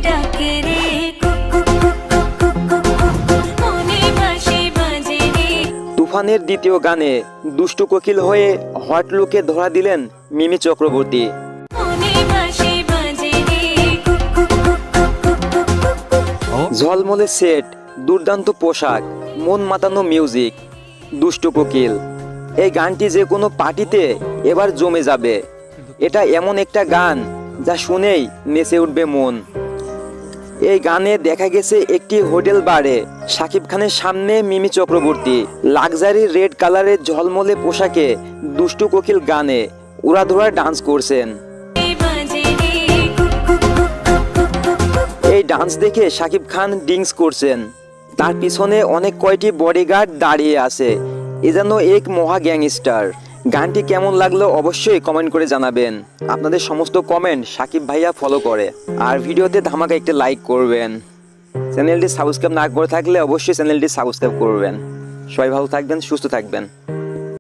ডাকে রে মনে বাঁশি বাজে রে। তুফানের দ্বিতীয় গানে দুষ্টু কোকিল হয়ে হট লুকে ধরা দিলেন মিমি চক্রবর্তী। মনে বাঁশি বাজে রে ঝলমলে সেট, দুর্দান্ত পোশাক, মন মাতানো মিউজিক। দুষ্টু কোকিল এই গানটি যে কোনো পার্টিতে এবার জমে যাবে। এটা এমন একটা গান যা শুনেই নেচে উঠবে মন। এই গানে দেখা গেছে একটি হোটেল বারে শাকিব খানের সামনে মিমি চক্রবর্তী লাক্সারি রেড কালারের ঝলমলে পোশাকে দুষ্টু কোকিল গানে উড়াধুরা ডান্স করছেন। বাজে রে এই ডান্স দেখে শাকিব খান ডিংস করছেন। তার পিছনে অনেক কয়টি বডিগার্ড দাঁড়িয়ে আছে। এ যেন এক মহা গ্যাংস্টার। গানটি কেমন লাগলো অবশ্যই কমেন্ট করে জানাবেন। আপনাদের সমস্ত কমেন্ট সাকিব ভাইয়া ফলো করে। আর ভিডিওতে ধামাকা একটা লাইক করবেন। চ্যানেলটি সাবস্ক্রাইব না করে থাকলে অবশ্যই চ্যানেলটি সাবস্ক্রাইব করবেন। সবাই ভালো থাকবেন, সুস্থ থাকবেন।